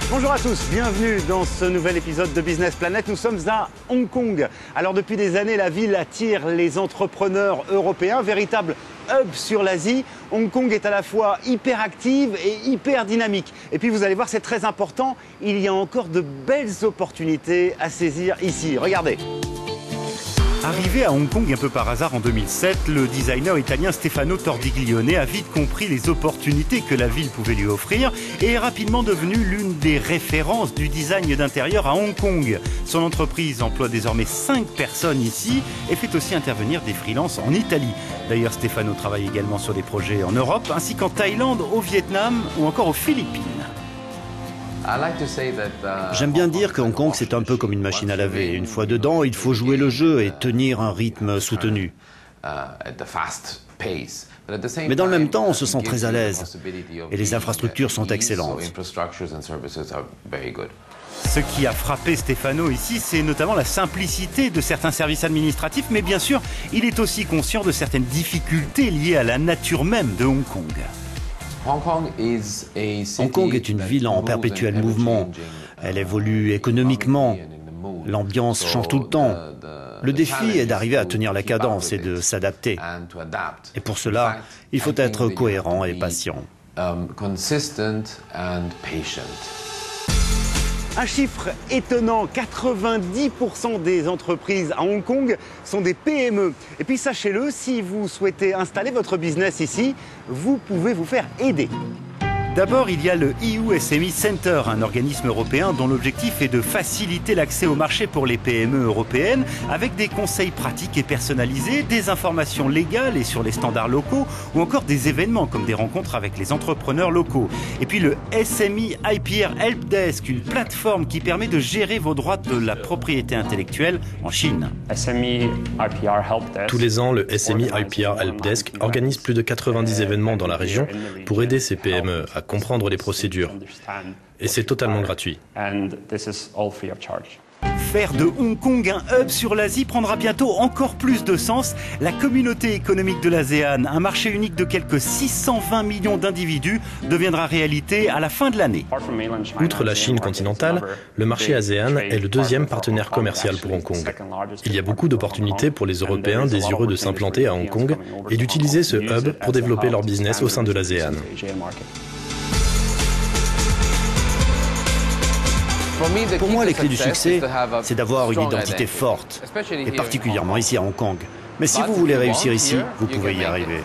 Bonjour à tous, bienvenue dans ce nouvel épisode de Business Planet. Nous sommes à Hong Kong. Alors depuis des années, la ville attire les entrepreneurs européens, véritable hub sur l'Asie. Hong Kong est à la fois hyper active et hyper dynamique. Et puis vous allez voir, c'est très important, il y a encore de belles opportunités à saisir ici. Regardez. Arrivé à Hong Kong un peu par hasard en 2007, le designer italien Stefano Tordiglione a vite compris les opportunités que la ville pouvait lui offrir et est rapidement devenu l'une des références du design d'intérieur à Hong Kong. Son entreprise emploie désormais 5 personnes ici et fait aussi intervenir des freelances en Italie. D'ailleurs, Stefano travaille également sur des projets en Europe, ainsi qu'en Thaïlande, au Vietnam ou encore aux Philippines. J'aime bien dire que Hong Kong, c'est un peu comme une machine à laver. Une fois dedans, il faut jouer le jeu et tenir un rythme soutenu. Mais dans le même temps, on se sent très à l'aise. Et les infrastructures sont excellentes. Ce qui a frappé Stefano ici, c'est notamment la simplicité de certains services administratifs, mais bien sûr, il est aussi conscient de certaines difficultés liées à la nature même de Hong Kong. Hong Kong est une ville en perpétuel mouvement. Elle évolue économiquement. L'ambiance change tout le temps. Le défi est d'arriver à tenir la cadence et de s'adapter. Et pour cela, il faut être cohérent et patient. Un chiffre étonnant, 90% des entreprises à Hong Kong sont des PME. Et puis sachez-le, si vous souhaitez installer votre business ici, vous pouvez vous faire aider. D'abord, il y a le EU SME Center, un organisme européen dont l'objectif est de faciliter l'accès au marché pour les PME européennes avec des conseils pratiques et personnalisés, des informations légales et sur les standards locaux ou encore des événements comme des rencontres avec les entrepreneurs locaux. Et puis le SME IPR Helpdesk, une plateforme qui permet de gérer vos droits de la propriété intellectuelle en Chine. Tous les ans, le SME IPR Helpdesk organise plus de 90 événements dans la région pour aider ces PME à comprendre les procédures. Et c'est totalement gratuit. Faire de Hong Kong un hub sur l'Asie prendra bientôt encore plus de sens. La communauté économique de l'ASEAN, un marché unique de quelques 620 millions d'individus, deviendra réalité à la fin de l'année. Outre la Chine continentale, le marché ASEAN est le deuxième partenaire commercial pour Hong Kong. Il y a beaucoup d'opportunités pour les Européens désireux de s'implanter à Hong Kong et d'utiliser ce hub pour développer leur business au sein de l'ASEAN. Pour moi, les clés du succès, c'est d'avoir une identité forte, et particulièrement ici à Hong Kong. Mais si vous voulez réussir ici, vous pouvez y arriver.